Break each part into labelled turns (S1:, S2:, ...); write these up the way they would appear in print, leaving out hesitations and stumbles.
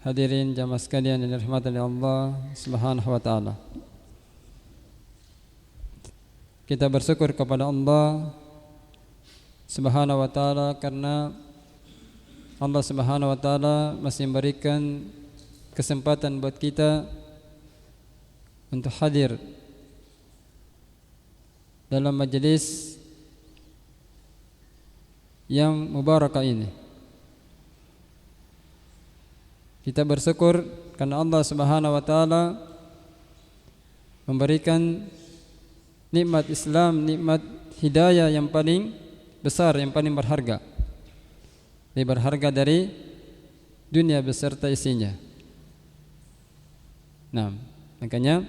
S1: hadirin jamaah sekalian yang dirahmati oleh Allah Subhanahu wa taala. Kita bersyukur kepada Allah Subhanahu wa taala karena Allah Subhanahu wa taala masih memberikan kesempatan buat kita untuk hadir dalam majelis yang mubarakah ini. Kita bersyukur karena Allah Subhanahu wa taala memberikan nikmat Islam, nikmat hidayah yang paling besar, yang paling berharga. Lebih berharga dari dunia beserta isinya. Nah, makanya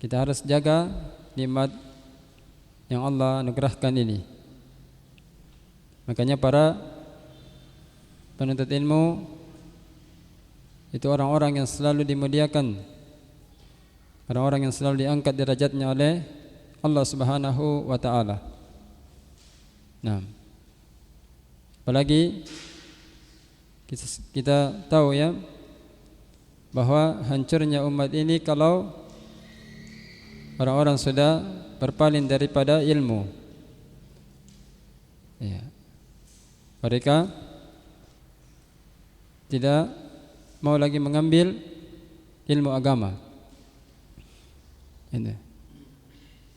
S1: kita harus jaga nikmat yang Allah anugerahkan ini. Makanya para penuntut ilmu itu orang-orang yang selalu dimuliakan, orang-orang yang selalu diangkat derajatnya oleh Allah Subhanahu wa taala. Nah, apalagi kita tahu ya bahwa hancurnya umat ini kalau orang-orang sudah berpaling daripada ilmu. Ya. Mereka tidak mau lagi mengambil ilmu agama.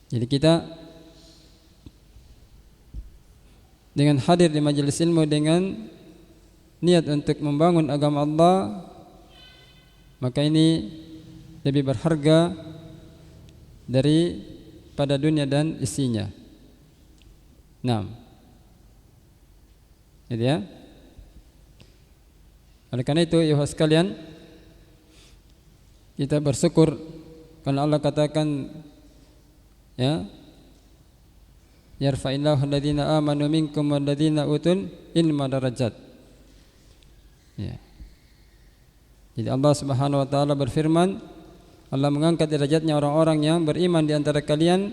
S1: Jadi kita dengan hadir di majelis ilmu dengan niat untuk membangun agama Allah, maka ini lebih berharga daripada dunia dan isinya. Nah, jadi ya. Oleh karena itu, ya sekalian, kita bersyukur karena Allah katakan, ya, yarfa'illahu alladhina amanu minkum walladhina utul ilma darajat. Ya. Jadi Allah Subhanahu wa taala berfirman, Allah mengangkat derajatnya orang-orang yang beriman di antara kalian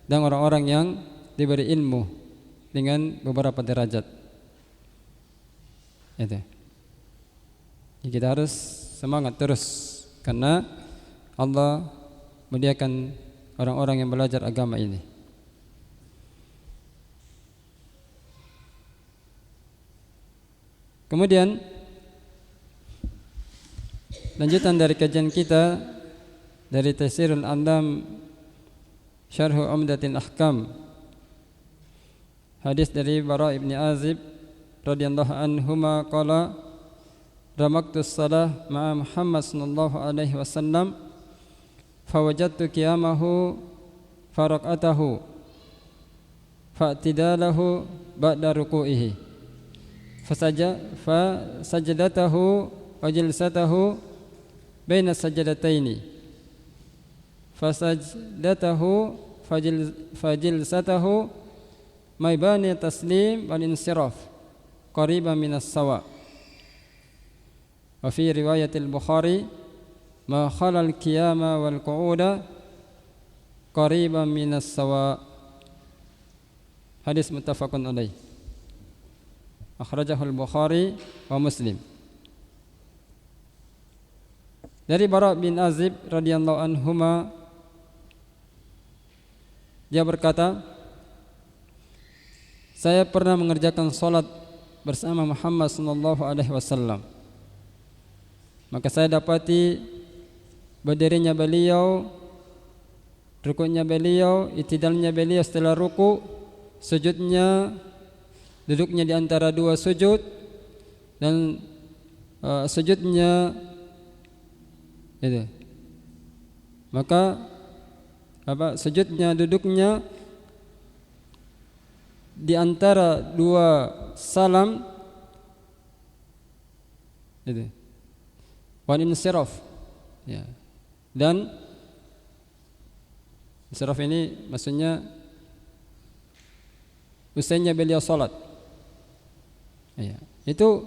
S1: dan orang-orang yang diberi ilmu dengan beberapa derajat. Itu. Kita harus semangat terus karena Allah muliakan orang-orang yang belajar agama ini. Kemudian lanjutan dari kajian kita dari Tafsirul Andam Syarh Umdatil Ahkam, hadis dari Bara ibn Azib radhiyallahu anhuma qala ramaktu salah ma'a Muhammad sallallahu alaihi wasallam fawajadtu qiyamahu faraqatahu fa'tidalahu ba'da ruku'ihi fasajadatahu wa jilsatahu baina sajadataini fasajdatahu fajilsatahu maibani taslim wal insiraf qariban minas sawa. Wa fi riwayatil Bukhari ma khalal qiyama wal qu'uda qariban minas sawa. Hadis muttafaqun alaih. Akhrajahul Bukhari wa Muslim. Dari Bara bin Azib radhiyallahu anhuma, dia berkata, saya pernah mengerjakan salat bersama Muhammad sallallahu alaihi wasallam. Maka saya dapati berdirinya beliau, rukuknya beliau, itidalnya beliau setelah ruku, sujudnya, duduknya di antara dua sujud, dan sujudnya itu. Maka sujudnya, duduknya di antara dua salam itu. Wan insiraf, ya. Dan insiraf ini maksudnya usainya beliau salat. Ya. Itu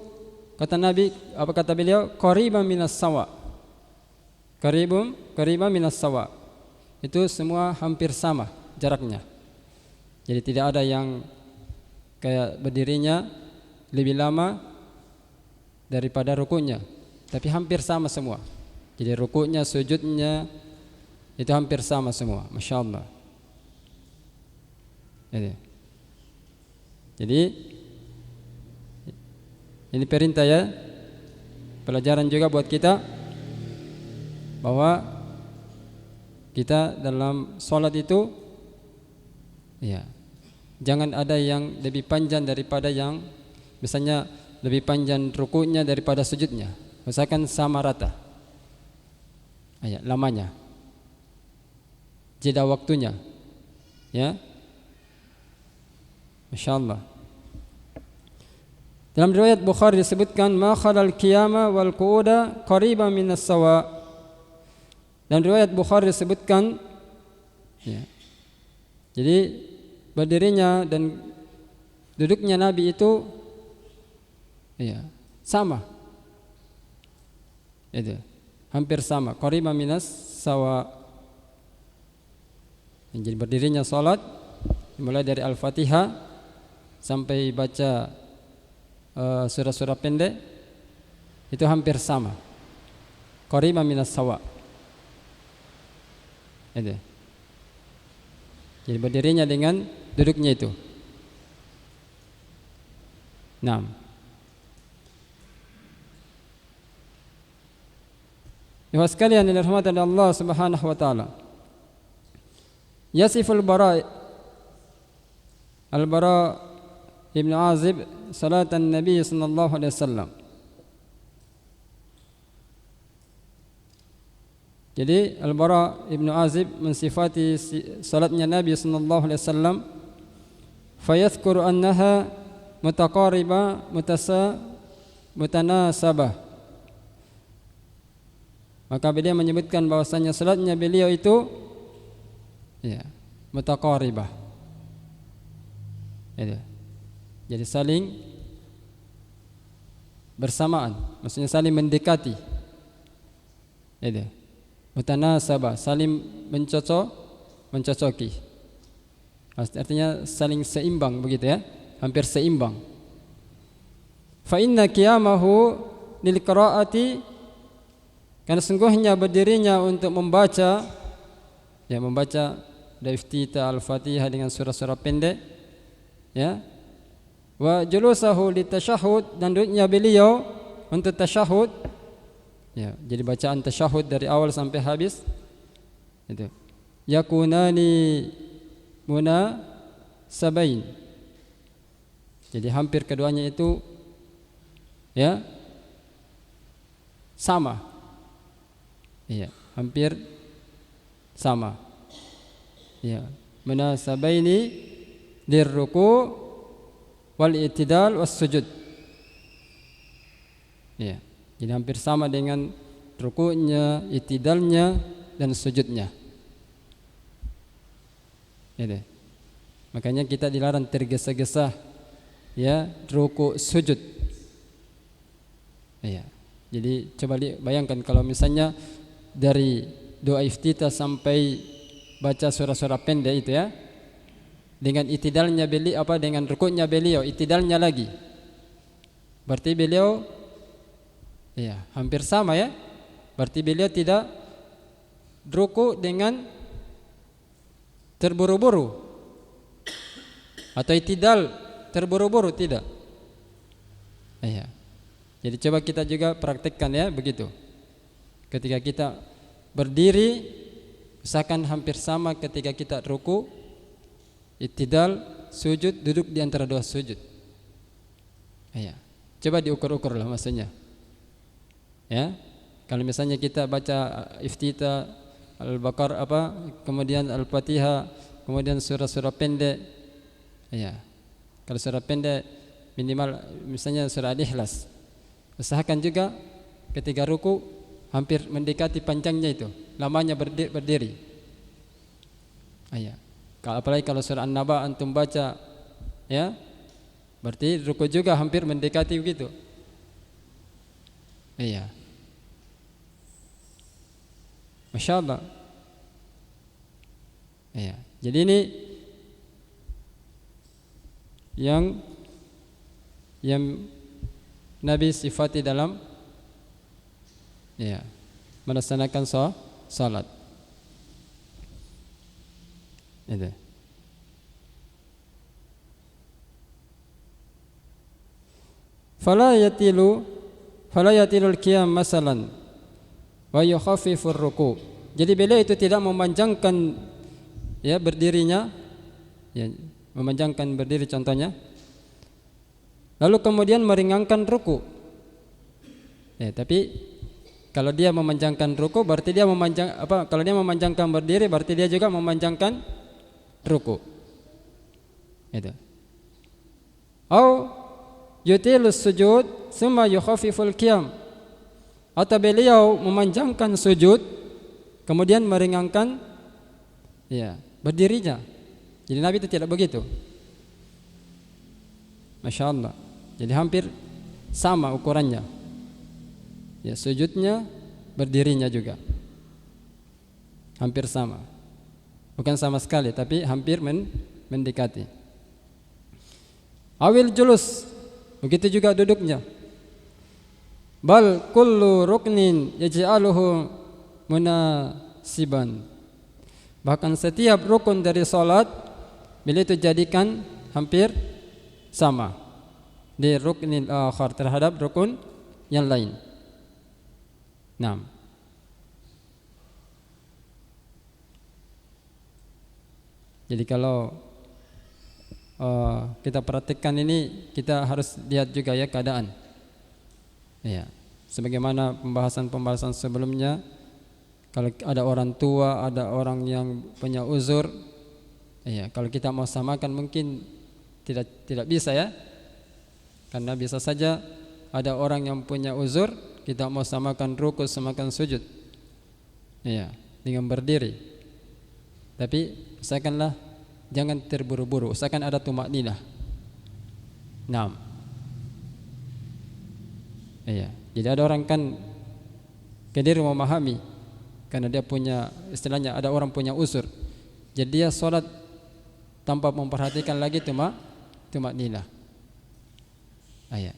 S1: kata Nabi, apa kata beliau? Qariban minas sawa. Qariban minas sawa. Itu semua hampir sama jaraknya. Jadi tidak ada yang kayak berdirinya lebih lama daripada rukunya. tapi hampir sama semua. Jadi rukuknya, sujudnya itu hampir sama semua. Masya Allah. Jadi ini perintah ya, pelajaran juga buat kita bahwa kita dalam sholat itu ya, jangan ada yang lebih panjang daripada yang misalnya lebih panjang rukuknya daripada sujudnya. Usahakan sama rata lamanya, jeda waktunya ya. Masya Allah. Dalam riwayat Bukhari disebutkan ma khalal qiyama wal qu'uda qariban minas sawa. Dalam riwayat Bukhari disebutkan ya, jadi berdirinya dan duduknya Nabi itu ya, sama. Itu hampir sama, qariban minas sawa. Jadi berdirinya salat mulai dari Al-Fatihah sampai baca surah-surah pendek itu hampir sama, qariban minas sawa. Itu. Jadi berdirinya dengan duduknya itu. Naam. Ya sekalian yang dirahmati Allah Subhanahu wa taala. Yasiful Bara Al-Bara Ibn Azib salatan Nabi sallallahu alaihi wasallam. Jadi Al-Bara Ibn Azib mensifati salatnya Nabi sallallahu alaihi wasallam, fayadhkuru annaha mutaqariba mutanasabah. Maka beliau menyebutkan bahwasanya salatnya beliau itu ya, mutaqaribah. Ya. Jadi saling bersamaan, maksudnya saling mendekati. Ya. Mutanasabah, saling mencocoki. Artinya saling seimbang begitu ya, hampir seimbang. Fa inna qiyamahu lil qiraati, karena sungguhnya berdirinya untuk membaca ya, membaca dari iftitah Al-Fatihah dengan surah-surah pendek ya. Wa julusahu litasyahhud, dan duduknya beliau untuk tasyahud ya, jadi bacaan tasyahud dari awal sampai habis itu. Yakunani munasabain, jadi hampir keduanya itu ya sama. Iya, hampir sama. Ya, munasabaini lirruku wal i'tidal was sujud. Ya, jadi hampir sama dengan rukuknya, i'tidalnya dan sujudnya. Ya, makanya kita dilarang tergesa-gesa ya rukuk sujud. Ya. Jadi coba bayangkan kalau misalnya dari doa iftitah sampai baca surah-surah pendek itu ya, dengan itidalnya beliau dengan rukuknya beliau, itidalnya lagi, berarti beliau ya hampir sama ya. Berarti beliau tidak rukuk dengan terburu-buru atau itidal terburu-buru, tidak. Ya. Jadi coba kita juga praktikkan ya begitu. Ketika kita berdiri, usahakan hampir sama ketika kita ruku, itidal, sujud, duduk di antara dua sujud. Ya. Coba diukur-ukur lah maksudnya. Ya. Kalau misalnya kita baca iftitah Al-Baqarah kemudian Al-Fatihah, kemudian surah-surah pendek. Ya. Kalau surah pendek minimal misalnya surah Al-Ikhlas. Usahakan juga ketika ruku hampir mendekati panjangnya itu, lamanya berdiri. Apalagi kalau surah An-Naba antum baca ya, berarti ruku juga hampir mendekati begitu. Iya. Masya Allah. Iya. Jadi ini yang Nabi sifati dalam ya, melaksanakan salat. Itu. Fala yatilul qiyam masalan wa yukhaffifur ruku'. Jadi beliau itu tidak memanjangkan ya berdirinya, ya, memanjangkan berdiri contohnya, lalu kemudian meringankan ruku. Ya, tapi kalau dia memanjangkan ruku berarti dia kalau dia memanjangkan berdiri berarti dia juga memanjangkan ruku. Itu. Au yutilus sujud summa yukhaffiful qiyam. Atau beliau memanjangkan sujud kemudian meringankan ya berdirinya. Jadi Nabi itu tidak begitu. Masya Allah. Jadi hampir sama ukurannya. Ya, sujudnya, berdirinya juga hampir sama. Bukan sama sekali, tapi hampir mendekati. Awil julus, begitu juga duduknya. Bal kullu ruknin yaj'aluhu munasiban. Bahkan setiap rukun dari salat beliau itu jadikan hampir sama di ruknin akhar terhadap rukun yang lain. Nah, jadi kalau kita perhatikan ini, kita harus lihat juga ya keadaan. Ya, sebagaimana pembahasan sebelumnya, kalau ada orang tua, ada orang yang punya uzur, ya, kalau kita mau samakan mungkin tidak bisa ya, karena bisa saja ada orang yang punya uzur, kita mau samakan ruku, samakan sujud, ya, dengan berdiri. Tapi usahakanlah jangan terburu-buru, usahakan ada tumakninah. Naam. Iya, jadi ada orang kan keliru memahami karena dia punya, istilahnya ada orang punya uzur. Jadi dia sholat tanpa memperhatikan lagi tumakninah. Iya.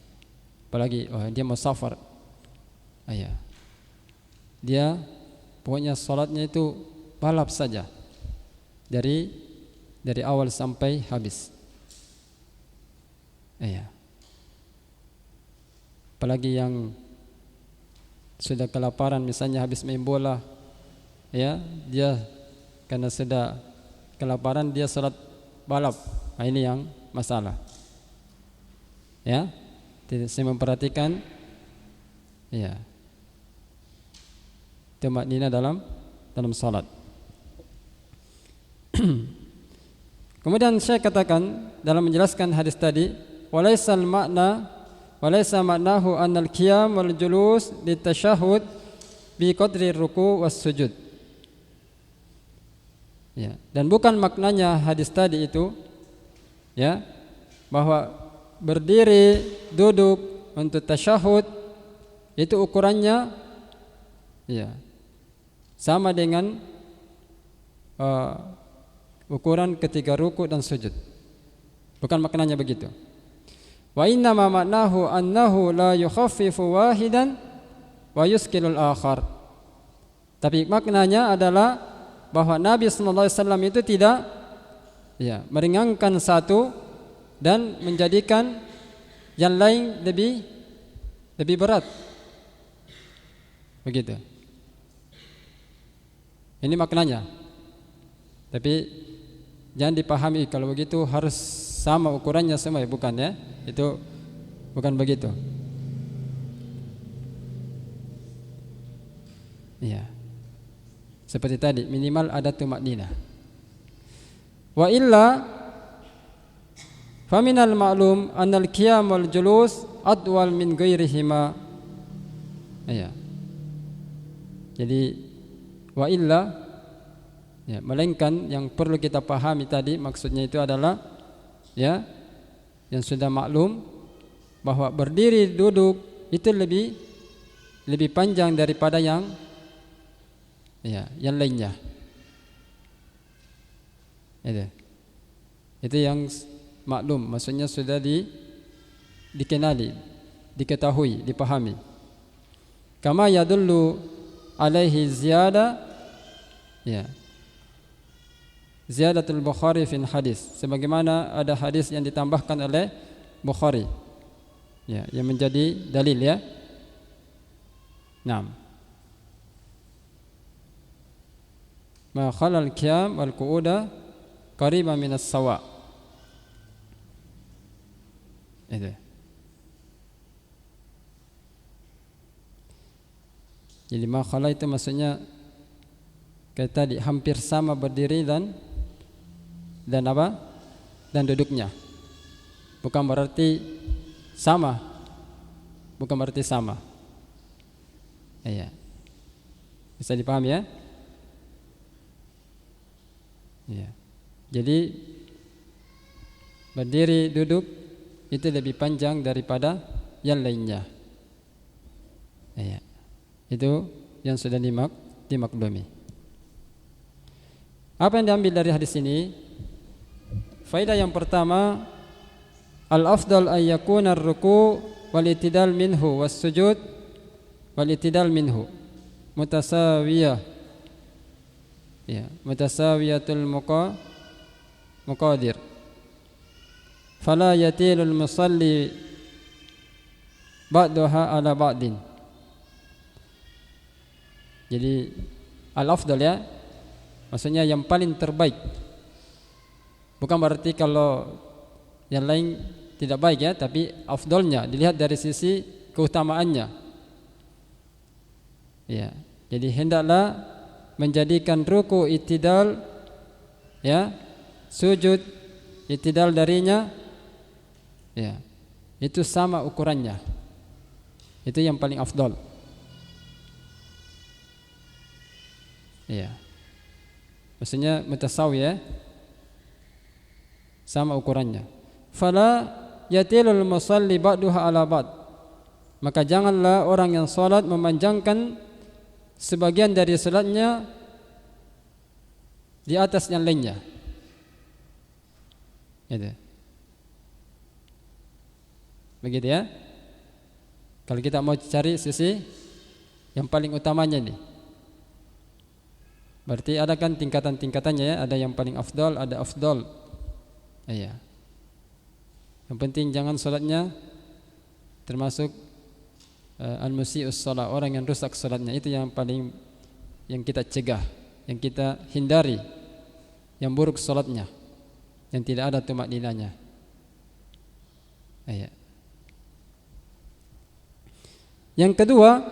S1: Apalagi dia mau safar. Iya. Dia pokoknya sholatnya itu balap saja. Dari awal sampai habis. Iya. Apalagi yang sudah kelaparan, misalnya habis main bola, ya, dia karena sudah kelaparan dia salat balap. Nah, ini yang masalah. Ya, tidak saya memperhatikan, ya, tumakninah dalam salat. Kemudian saya katakan dalam menjelaskan hadis tadi, walaysa ma'nahu annal qiyam wal julus litasyahhud bi qadri ruku' was sujud. Ya, dan bukan maknanya hadis tadi itu ya bahwa berdiri, duduk untuk tasyahud itu ukurannya ya sama dengan ukuran ketika ruku dan sujud. Bukan maknanya begitu. Wa inna ma ma'nahu annahu la yukhaffifu wahidan wa yuskilul akhar. Tapi maknanya adalah bahwa Nabi sallallahu alaihi wasallam itu tidak ya meringankan satu dan menjadikan yang lain lebih berat. Begitu. Ini maknanya. Tapi jangan dipahami kalau begitu harus sama ukurannya semua, bukan ya? Itu bukan begitu. Iya. Seperti tadi, minimal ada tumakninah. Wa illa faminal ma'lum annal qiyam wal julus adwal min ghairihima. Iya. Jadi wa illa ya, melainkan yang perlu kita pahami tadi maksudnya itu adalah ya yang sudah maklum bahwa berdiri duduk itu lebih panjang daripada yang lainnya. Itu yang maklum, maksudnya sudah dikenali, diketahui, dipahami. Kama yadullu alaihi ziyadatul Bukhari fin hadis, sebagaimana ada hadis yang ditambahkan oleh Bukhari, ya, yang menjadi dalil, ya. Naam. Ma khalal qiyam wal qu'uda qariban minas sawa. Itu. Jadi ma khala itu maksudnya kayak tadi hampir sama berdiri dan apa? Dan duduknya. Bukan berarti sama. Bukan berarti sama. Iya. Bisa dipahami, ya? Iya. Jadi berdiri duduk itu lebih panjang daripada yang lainnya. Iya. Itu yang sudah dimaklumi. Apa yang diambil dari hadis ini? Faedah yang pertama, al-afdal ay yakuna ar-ruku' wal i'tidal minhu was sujud wal i'tidal minhu mutasawiyah. Ya, mutasawiyatul muqadir. Fala yatilul musalli ba'daha ala ba'din. Jadi al-afdal, ya, maksudnya yang paling terbaik. Bukan berarti kalau yang lain tidak baik, ya, tapi afdalnya dilihat dari sisi keutamaannya. Ya, jadi hendaklah menjadikan ruku i'tidal, ya, sujud i'tidal darinya, ya, itu sama ukurannya. Itu yang paling afdal. Ya. Maksudnya mutasawi, ya, sama ukurannya. Fala yatilul musalli ba'daha ala ba'd. Maka janganlah orang yang salat memanjangkan sebagian dari salatnya di atas yang lainnya. Gitu. Begitu, ya. Kalau kita mau cari sisi yang paling utamanya nih. Berarti ada kan tingkatan-tingkatannya, ya. Ada yang paling afdal, ada afdal. Iya. Yang penting jangan salatnya termasuk al-musii'us shalah, orang yang rusak salatnya. Itu yang paling yang kita cegah, yang kita hindari, yang buruk salatnya, yang tidak ada tumakninanya. Iya. Yang kedua,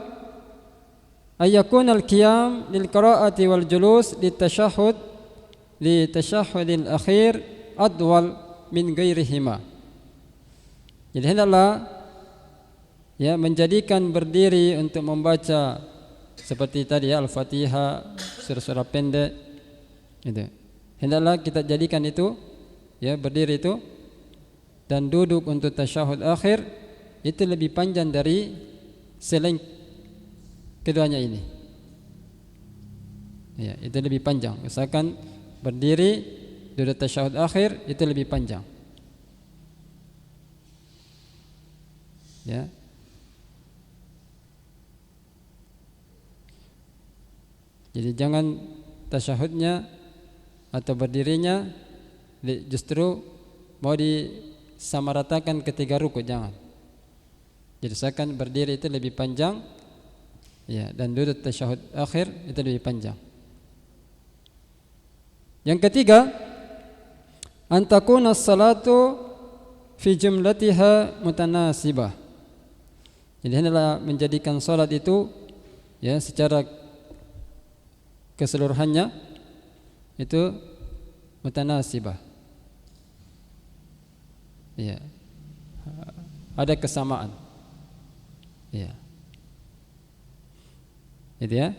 S1: ayyakun al-qiyam lil qira'ati wal julus litashahhudil akhir adwal min ghairihima. Jadi hendaklah, ya, menjadikan berdiri untuk membaca seperti tadi, ya, Al-Fatihah, surah-surah pendek itu. Hendaklah kita jadikan itu, ya, berdiri itu dan duduk untuk tasyahud akhir itu lebih panjang dari selain keduanya ini. Ya, itu lebih panjang. Misalkan berdiri duduk tasyahud akhir itu lebih panjang. Ya. Jadi jangan tasyahudnya atau berdirinya justru mau disamaratakan ketiga rukuk, jangan. Jadi misalkan berdiri itu lebih panjang, ya, dan duduk tasyahud akhir itu lebih panjang. Yang ketiga, antakuna salatu fi jumlatiha mutanasibah. Jadi hendaklah menjadikan salat itu, ya, secara keseluruhannya itu mutanasibah. Ya. Ada kesamaan. Ya. Itu, ya.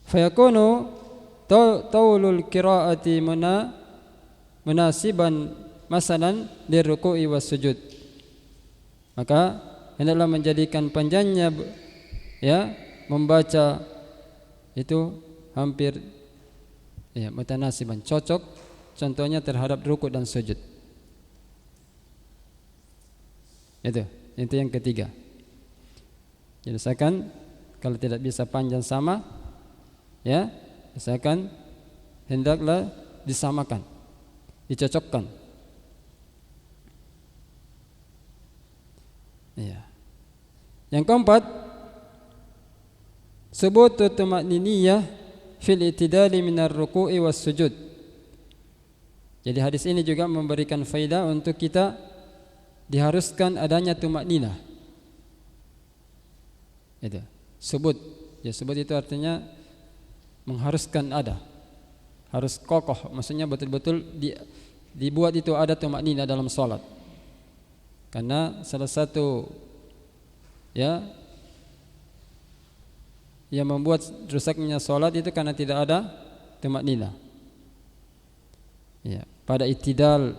S1: Fayakunu taulul qiraati munasiban masalan liruku'i was sujud. Maka hendaklah menjadikan panjangnya, ya, membaca itu hampir, ya, mutanasiban, cocok contohnya terhadap rukuk dan sujud. Itu yang ketiga. Jadi usahakan kalau tidak bisa panjang sama, ya, usahakan hendaklah disamakan, dicocokkan. Ya. Yang keempat, subutu tuma'niniyah fil itidali minar ruku'i was sujud. Jadi hadis ini juga memberikan faedah untuk kita diharuskan adanya tumakninah. Itu subut. Ya, subut itu artinya mengharuskan ada, harus kokoh. Maksudnya betul-betul dibuat itu ada tumakninah dalam salat. Karena salah satu ya yang membuat rusaknya salat itu karena tidak ada tumakninah. Ya, pada itidal,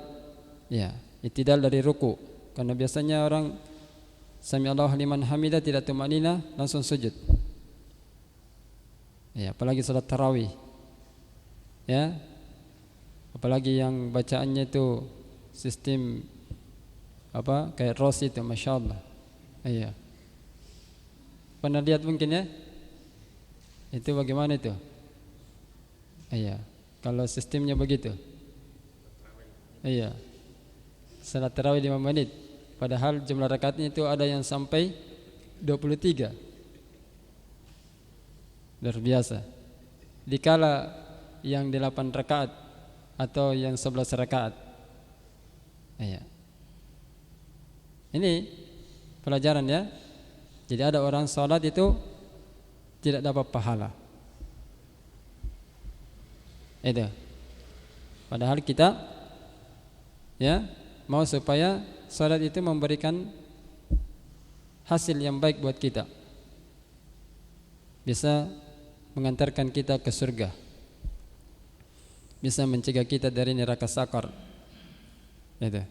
S1: ya, itidal dari ruku. Karena biasanya orang sami Allahu liman hamidah tidak tumakninah langsung sujud. Ya, apalagi salat tarawih. Ya. Apalagi yang bacaannya itu sistem apa? Kayak ros itu, masyaallah. Iya. Pernah lihat mungkin ya? Itu bagaimana itu? Iya. Kalau sistemnya begitu. Iya. Salat tarawih 5 menit. Padahal jumlah rakaatnya itu ada yang sampai 23. Luar biasa. Dikala yang 8 rakaat atau yang 11 rakaat. Iya. Ini pelajaran ya. Jadi ada orang salat itu tidak dapat pahala. Itu. Padahal kita ya mau supaya salat itu memberikan hasil yang baik buat kita, bisa mengantarkan kita ke surga, bisa mencegah kita dari neraka sakar. Itu.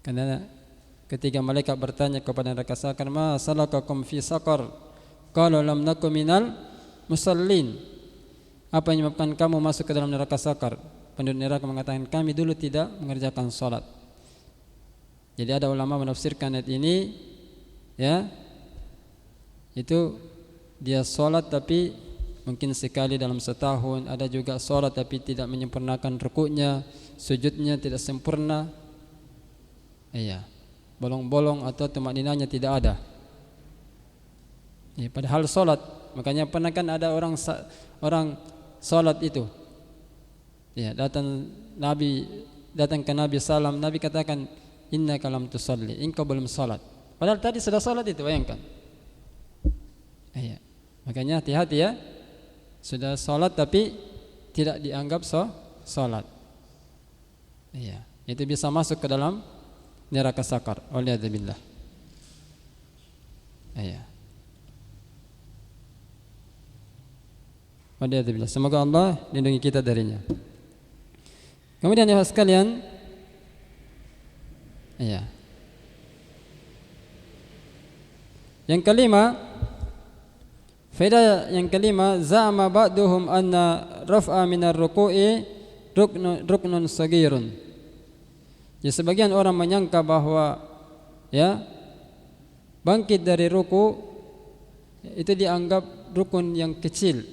S1: Karena ketika malaikat bertanya kepada neraka sakar, ma salakakum fi sakar, qalu lam nakum minal musallin. Apa yang menyebabkan kamu masuk ke dalam neraka sakar? Penduduk neraka mengatakan, kami dulu tidak mengerjakan salat. Jadi ada ulama menafsirkan ayat ini, ya, itu dia salat tapi mungkin sekali dalam setahun. Ada juga salat tapi tidak menyempurnakan rukuknya, sujudnya tidak sempurna. Iya, bolong-bolong atau tumakninahnya tidak ada. Ya, padahal salat, makanya pernah kan ada orang salat itu. Ya, datang ke Nabi salam, Nabi katakan, innaka lam tusalli, engkau belum salat. Padahal tadi sudah salat itu, bayangkan. Iya. Makanya hati-hati ya. Sudah salat tapi tidak dianggap salat. Iya, itu bisa masuk ke dalam neraka sakar. Waliyadzubillah. Iya. Waliyadzubillah. Semoga Allah lindungi kita darinya. Kemudian ya sekalian, iya. Yang kelima, faedah yang kelima, za'ama ba'duhum anna raf'a minar ruku'i ruknun sagirun. Ya, sebagian orang menyangka bahwa ya bangkit dari ruku itu dianggap rukun yang kecil.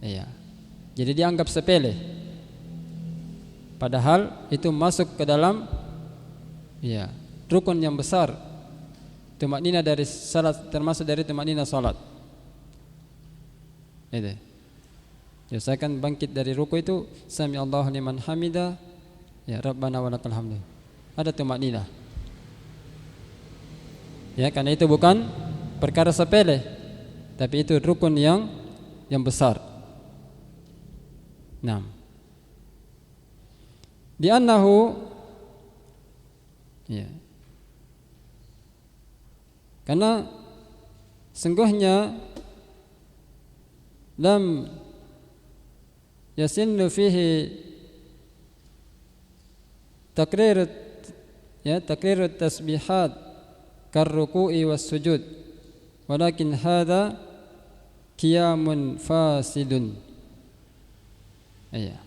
S1: Iya. Jadi dianggap sepele. Padahal itu masuk ke dalam ya rukun yang besar. Tumakninah dari salat, termasuk dari tumakninah salat. Itu. Ya, saya akan bangkit dari ruku itu sami Allahu liman hamidah, ya Rabbana walakal hamdu. Ada tumakninah. Ya, karena itu bukan perkara sepele, tapi itu rukun yang besar. Nah, di annahu ya, karena sungguhnya lam yasinnu fihi takrir tasbihat karruku'i was sujud, walakin hadha qiyamun fasidun. Iya.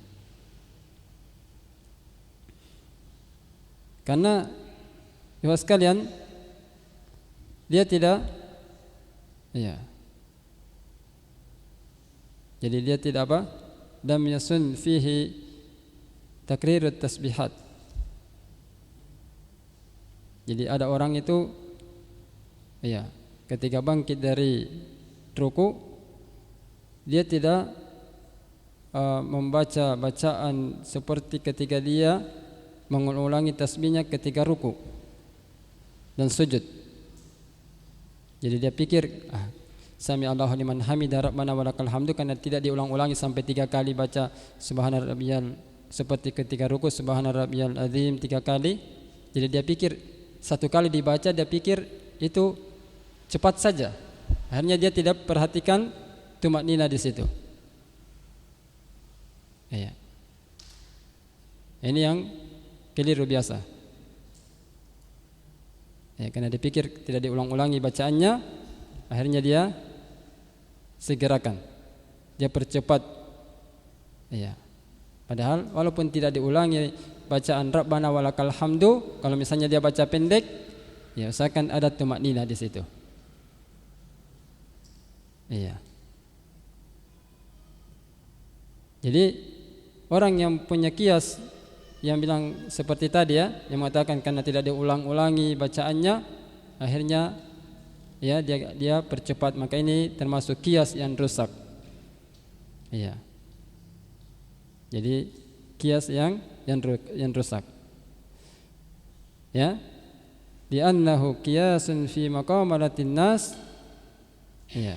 S1: Karena ya sekalian, dia tidak, ya, jadi dia tidak apa, lam yasun fihi takrirut tasbihat. Jadi ada orang itu, ya, ketika bangkit dari ruku, dia tidak membaca bacaan seperti ketika dia mengulangi tasbihnya ketika ruku dan sujud. Jadi dia pikir, Sami Allahu liman hamidah rabbana walakal hamdu, karena tidak diulang-ulangi sampai 3 kali baca subhana rabbiyal, seperti ketika ruku subhana rabbiyal azim 3 kali. Jadi dia pikir 1 kali dibaca, dia pikir itu cepat saja. Akhirnya dia tidak perhatikan tumaknina di situ. Ya. Ini yang keliru biasa. Ya, karena dipikir tidak diulang-ulangi bacaannya, akhirnya dia segerakan, dia percepat. Ya. Padahal walaupun tidak diulangi bacaan Rabbana walakal hamdu, kalau misalnya dia baca pendek, ya usahakan ada tumaknina di situ. Iya. Jadi orang yang punya kias yang bilang seperti tadi, ya, yang mengatakan karena tidak diulang-ulangi bacaannya, akhirnya ya dia percepat, maka ini termasuk kias yang rusak. Iya. Jadi kias yang rusak. Ya. Di annahu qiyasun fi maqamalatin nas. Ya.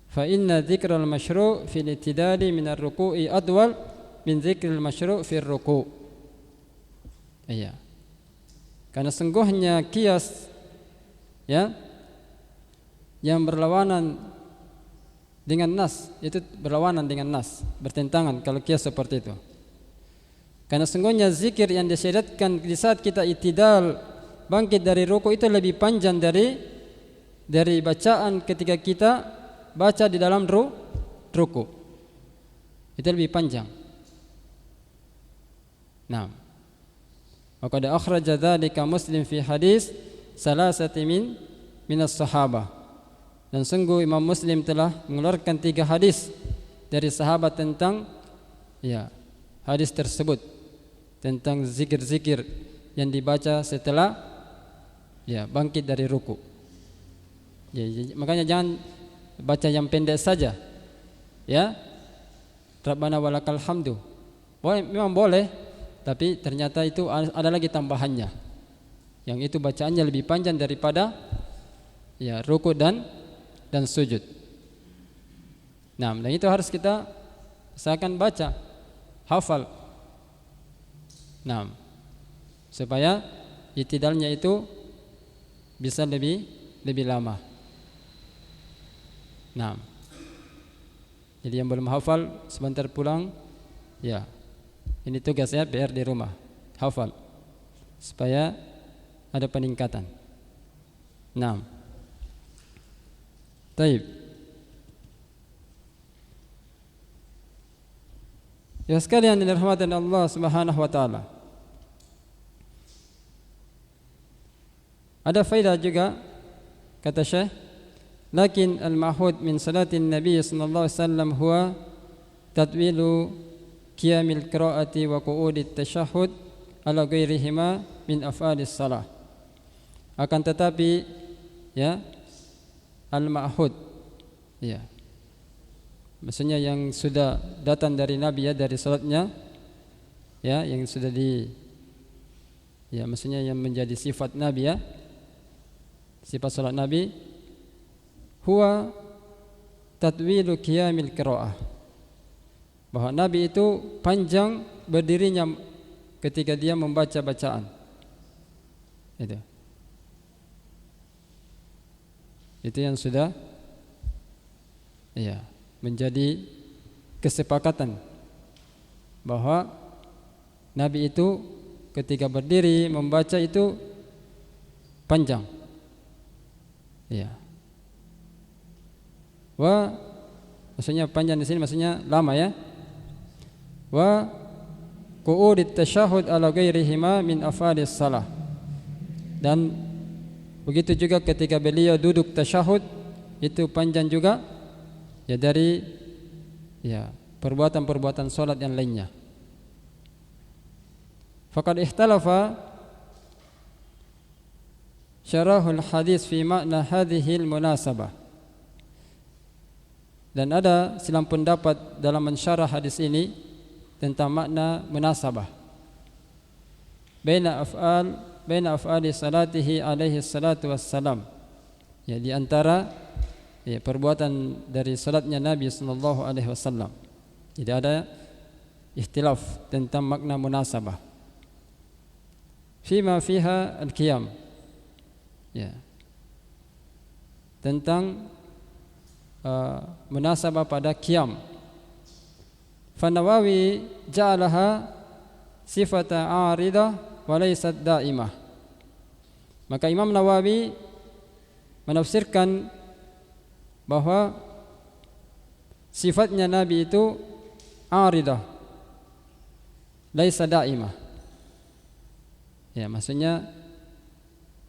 S1: Fa inna dzikral masyru' fil i'tidali min ar-ruku'i adwal min dzikril masyru' fil ruku'. Iya. Karena sungguhnya kias, ya, yang berlawanan dengan nas, itu berlawanan dengan nas, bertentangan kalau kias seperti itu. Karena sungguhnya zikir yang disyariatkan di saat kita i'tidal, bangkit dari ruku', itu lebih panjang dari bacaan ketika kita baca di dalam ruku. Itu lebih panjang. Nah, wa qad akhraja dzalika Muslim fi hadis salasati minas sahabah. Dan sungguh Imam Muslim telah mengeluarkan 3 hadis dari sahabat tentang, ya, hadis tersebut tentang zikir-zikir yang dibaca setelah, ya, bangkit dari ruku. Ya, makanya jangan baca yang pendek saja, ya, Rabbana walakal hamdu. Memang boleh, tapi ternyata itu ada lagi tambahannya, yang itu bacaannya lebih panjang daripada, ya, ruku dan sujud. Nah, dan itu harus kita usahakan baca, hafal. Nah, supaya i'tidalnya itu bisa lebih lama. Nah, jadi yang belum hafal sebentar pulang, ya, ini tugasnya PR di rumah, hafal supaya ada peningkatan. Nah, taib. Ya sekalian yang dirahmati Allah Subhanahu wa taala. Ada faedah juga, kata Syekh, lakin al-ma'hud min salatin Nabi sallallahu alaihi wasallam huwa tatwilu qiyamil qiraati wa qu'udit tasyahhud ala ghairihima min af'alis salah. Akan tetapi, ya, al-ma'hud, ya, maksudnya yang sudah datang dari Nabi, ya, dari salatnya, ya, yang sudah ya, maksudnya yang menjadi sifat Nabi, ya, sifat salat Nabi, huwa tatwilu qiyamil qiraah, bahwa Nabi itu panjang berdirinya ketika dia membaca bacaan. Itu yang sudah, ya, menjadi kesepakatan bahwa Nabi itu ketika berdiri membaca itu panjang. Ya. Maksudnya panjang di sini maksudnya lama, ya. Wa qu'udit tasyahhud ala ghairihima min af'alis salah. Dan Begitu juga ketika beliau duduk tasyahud, itu panjang juga ya dari ya perbuatan-perbuatan salat yang lainnya. Faqad ikhtalafa syarahul hadis fi makna hadhil munasabah. Dan ada silang pendapat dalam mensyarah hadis ini tentang makna munasabah. Baina af'ali salatihi alaihi salatu wassalam. Ya, di antara ya, perbuatan dari salatnya Nabi sallallahu alaihi wasallam. Jadi ada ikhtilaf tentang makna munasabah. Fima fiha al-qiyam. Ya. Tentang munasabah pada qiyam. Fa Nawawi ja'alaha sifatan 'aridah walaysat daimah. Maka Imam Nawawi menafsirkan bahwa sifatnya Nabi itu aridah, laisa daimah. Ya, maksudnya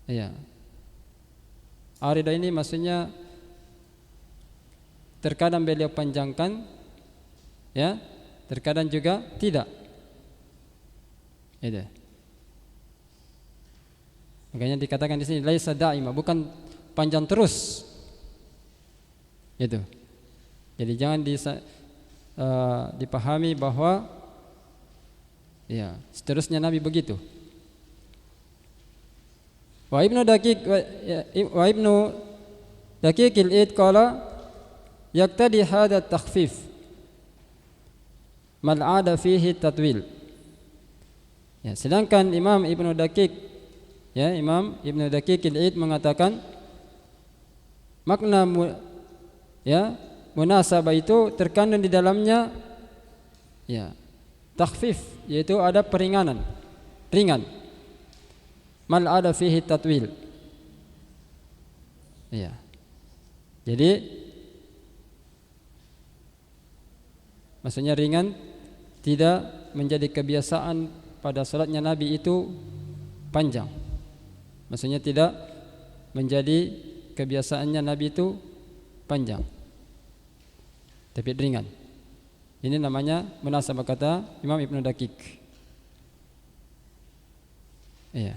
S1: ya. Aridah ini maksudnya terkadang beliau panjangkan, ya, terkadang juga tidak. Itu. Makanya dikatakan di sini laisa daimah, bukan panjang terus. Itu. Jadi jangan dipahami bahwa ya seterusnya Nabi begitu. Wa Ibnu Daqiq al-Id qala yaqtadi hadha at-takhfif mal 'ada fihi tatwil. Ya, sedangkan Imam Ibnu Daqiq al-Id mengatakan makna munasabah itu terkandung di dalamnya ya takhfif, yaitu ada peringanan, ringan. Mal ada fihi tatwil. Ya. Jadi maksudnya ringan, tidak menjadi kebiasaan pada salatnya Nabi itu panjang. Maksudnya tidak menjadi kebiasaannya Nabi itu panjang, tapi ringan. Ini namanya munasabah, kata Imam Ibnu Daqiq. Iya.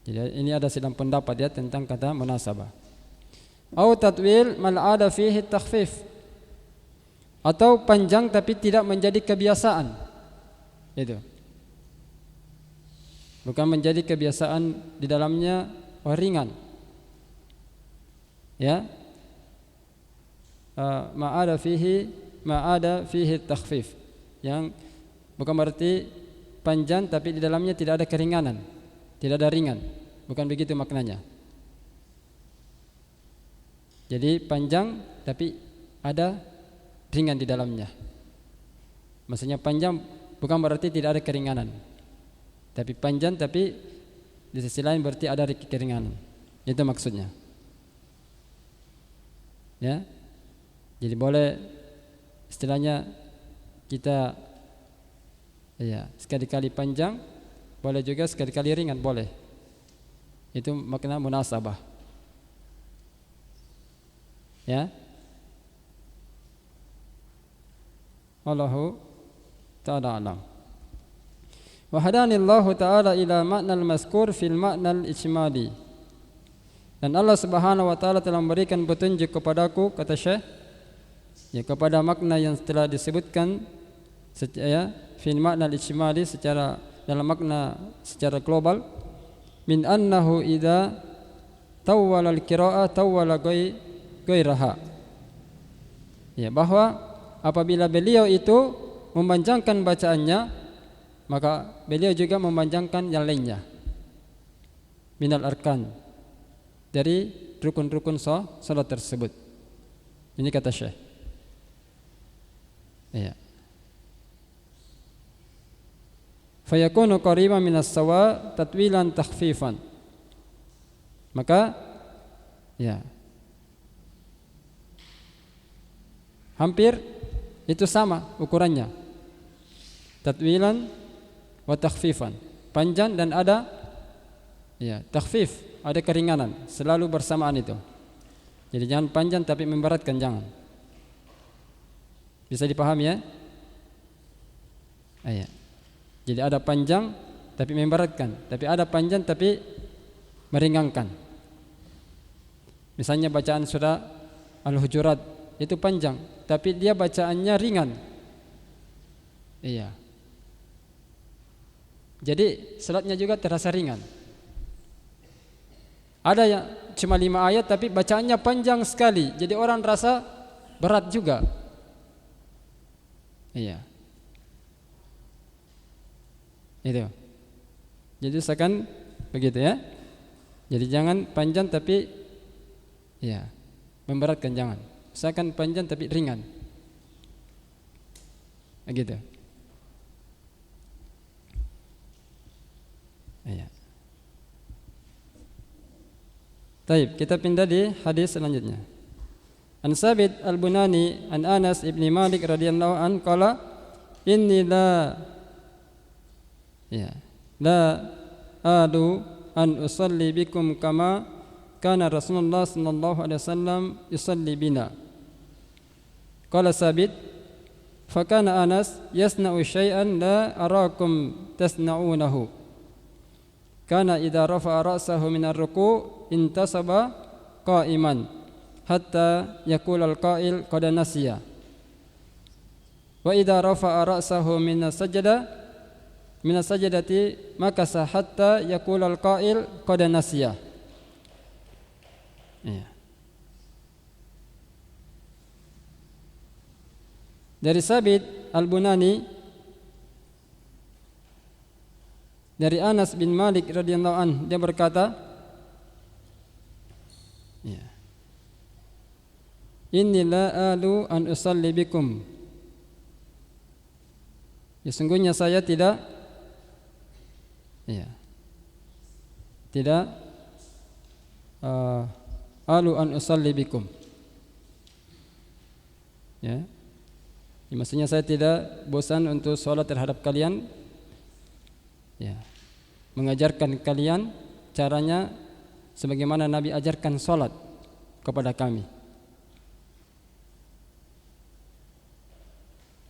S1: Jadi ini ada sidang pendapat ya tentang kata munasabah. Au tatwil mal ada fihi takhfif. Atau panjang tapi tidak menjadi kebiasaan. Itu. Bukan menjadi kebiasaan di dalamnya ringan. Ya. Ma ada fihi takhfif. Yang bukan berarti panjang tapi di dalamnya tidak ada keringanan, tidak ada ringan. Bukan begitu maknanya. Jadi panjang tapi ada ringan di dalamnya. Maksudnya panjang bukan berarti tidak ada keringanan, tapi panjang tapi di sisi lain berarti ada keringanan. Itu maksudnya. Ya. Jadi boleh istilahnya kita ya sekali-kali panjang, boleh juga sekali-kali ringan, boleh. Itu makna munasabah. Ya. Allahu ta'ala alam. Wa hadanillahu ta'ala ila ma'nal mazkur fil ma'nal ijmali. Dan Allah Subhanahu wa taala telah memberikan petunjuk kepadaku, kata Syekh, ya kepada makna yang telah disebutkan ya fil ma'nal ijmali, secara dalam makna secara global, min annahu idza tawwala al-qira'ah tawwala ghairaha. Ya, bahwa apabila beliau itu memanjangkan bacaannya, maka beliau juga memanjangkan yang lainnya. Minal arkan, dari rukun-rukun salat tersebut. Ini kata Syekh. Ya. Fayakunu qariban minas sawa tatwilan takhfifan. Maka ya hampir itu sama ukurannya. Tatwilan wa takhfifan. Panjang dan ada ya takhfif, ada keringanan, selalu bersamaan itu. Jadi jangan panjang tapi memberatkan, jangan. Bisa dipahami ya? Iya. Jadi ada panjang tapi memberatkan, tapi ada panjang tapi meringankan. Misalnya bacaan surah Al-Hujurat itu panjang, tapi dia bacaannya ringan. Iya. Jadi salatnya juga terasa ringan. Ada yang cuma 5 ayat tapi bacaannya panjang sekali, jadi orang rasa berat juga. Iya. Itu. Jadi usahakan begitu ya. Jadi jangan panjang tapi ya memberatkan, jangan. Usahakan panjang tapi ringan. Begitu. Iya. Baik, kita pindah di hadis selanjutnya. An Sabit Al-Bunani an Anas ibni Malik radhiyallahu an qala inni la adu an usalli bikum kama kana Rasulullah sallallahu alaihi wasallam yusalli bina. Qala Sabit fa kana Anas yasna'u syai'an la arakum tasna'unahu. Kana idza rafa'a ra'sahu min ar-ruku' intasaba qa'iman hatta yaqula al-qa'il qad nasiya. Wa idza rafa'a ra'sahu min as-sajdati makasa hatta yaqula al-qa'il qad nasiya. Iya. Dari Sabit Al-Bunani dari Anas bin Malik radhiyallahu an, dia berkata, ya, inni la alu an usalli bikum. Ya, sungguhnya saya tidak alu an usalli bikum. Ya. Maksudnya saya tidak bosan untuk sholat terhadap kalian. Ya. Mengajarkan kalian caranya sebagaimana Nabi ajarkan sholat kepada kami.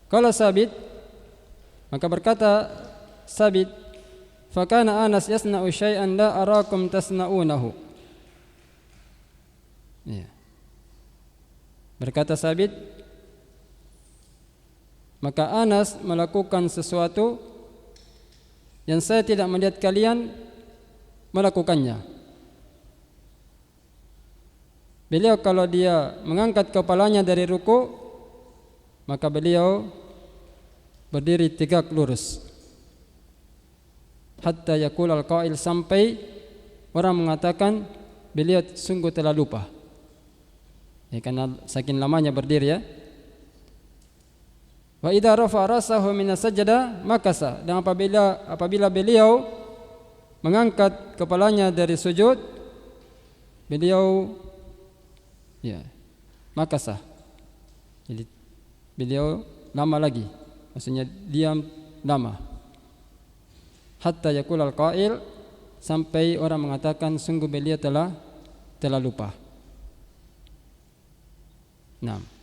S1: Kalau Sabit, maka berkata Sabit, fakana Anas yasna'u syai'an la arakum tasna'unahu. Ya. Berkata Sabit, maka Anas melakukan sesuatu yang saya tidak melihat kalian melakukannya. Beliau kalau dia mengangkat kepalanya dari ruku, maka beliau berdiri tegak lurus. Hatta yaqul al-qail, sampai orang mengatakan beliau sungguh telah lupa. Ya, karena saking lamanya berdiri ya. Wa idza rafa'a rasahu min as-sajdah makasa, dan apabila beliau mengangkat kepalanya dari sujud, beliau makasa. Jadi beliau lama lagi, maksudnya diam lama. Hatta yaqul al-qail, sampai orang mengatakan sungguh beliau telah lupa. Naam.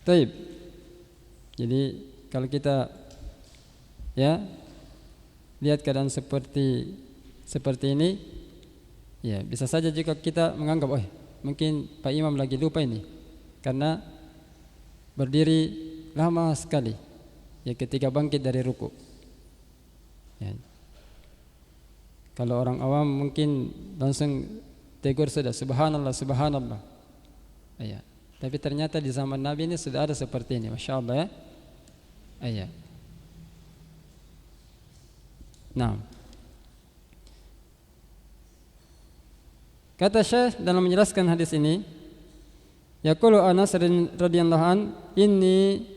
S1: Taib. Jadi kalau kita lihat keadaan seperti ini, ya bisa saja jika kita menganggap, mungkin Pak Imam lagi lupa ini, karena berdiri lama sekali ya ketika bangkit dari ruku. Ya. Kalau orang awam mungkin langsung tegur sudah, subhanallah, subhanallah. Ya. Tapi ternyata di zaman Nabi ini sudah ada seperti ini, masya Allah ya. Iya. Nah, kata Syekh dalam menjelaskan hadis ini, yaqulu Anas radhiyallahu an, inni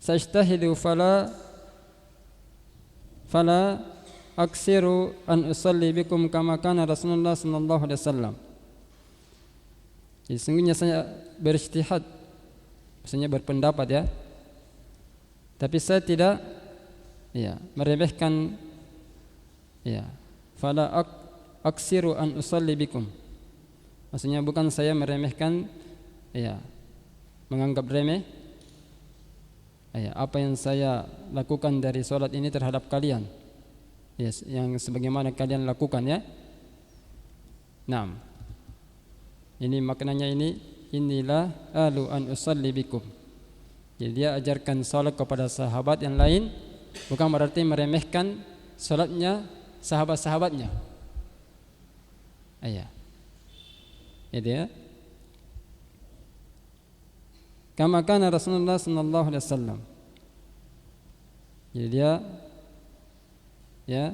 S1: sajtahidu fala aksiru an usalli bikum kama kana Rasulullah sallallahu alaihi wasallam. Sesungguhnya saya berijtihad maksudnya berpendapat ya. Tapi saya tidak meremehkan fala aksiru an usalli bikum. Maksudnya bukan saya meremehkan menganggap remeh apa yang saya lakukan dari salat ini terhadap kalian. Yang sebagaimana kalian lakukan ya. Naam. Ini maknanya inilah alu an usalli bikum. Jadi dia ajarkan salat kepada sahabat yang lain bukan berarti meremehkan salatnya sahabat-sahabatnya. Itu ya. Kama kana Rasulullah sallallahu alaihi wasallam. Jadi dia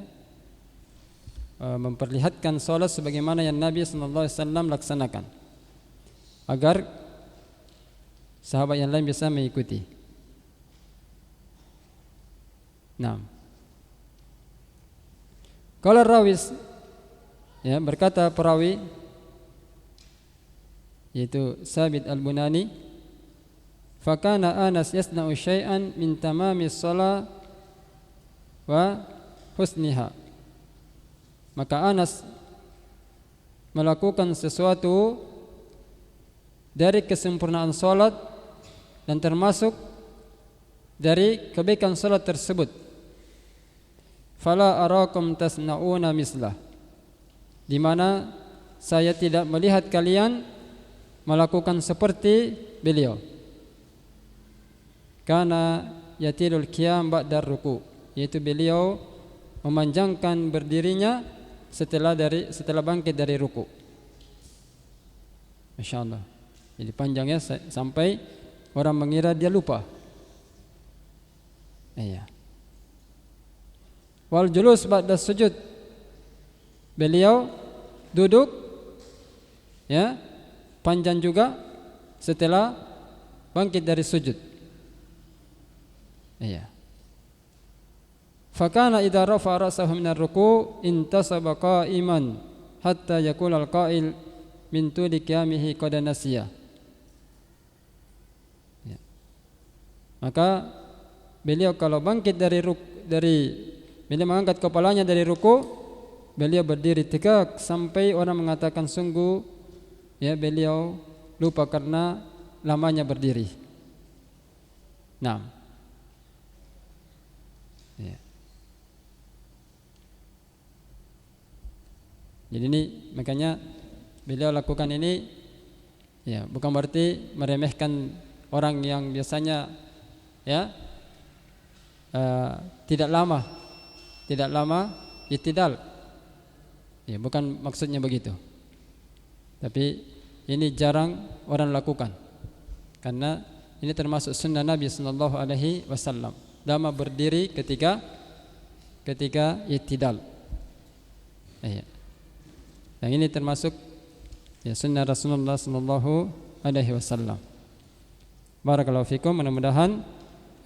S1: memperlihatkan salat sebagaimana yang Nabi sallallahu alaihi wasallam laksanakan agar sahabat yang lain bisa mengikuti. Nah, kalau rawis berkata perawi yaitu Sabit al-Bunani, fakana Anas yasna'u syai'an min tamamis shalah wa husniha. Maka Anas melakukan sesuatu dari kesempurnaan salat dan termasuk dari kebaikan salat tersebut. Fala arakum tasna'una mislah, di mana saya tidak melihat kalian melakukan seperti beliau. Kana yatilul qiyam ba'da ruku, yaitu beliau memanjangkan berdirinya setelah bangkit dari ruku. Masyaallah. Jadi panjangnya sampai orang mengira dia lupa. Wal julus ba'da sujud, beliau duduk panjang juga setelah bangkit dari sujud. Fakana idza rafa'a ra'sahu minar ruku' intasaba qa'iman hatta yaqul al-qa'il min tuli qiyamihi qad nasiya. Maka beliau kalau bangkit dari beliau mengangkat kepalanya dari ruku, beliau berdiri tegak sampai orang mengatakan sungguh beliau lupa karena lamanya berdiri. Nah, jadi ini makanya beliau lakukan ini bukan berarti meremehkan orang yang biasanya tidak lama iktidal. Bukan maksudnya begitu. Tapi ini jarang orang lakukan, karena ini termasuk sunnah Nabi sallallahu alaihi wasallam. Lama berdiri ketika iktidal. Yang ini termasuk sunnah Rasulullah sallallahu alaihi wasallam. Barakallahu fikum. Mudah-mudahan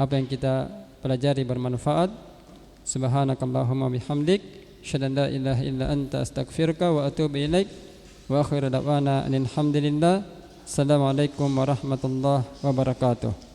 S1: apa yang kita pelajari bermanfaat. Subhanakallahumma bihamdik, asyhadu an la ilaha illa anta, astaghfiruka wa atubu ilaik. Wa akhiru da'wana alhamdulillah. Assalamualaikum warahmatullahi wabarakatuh.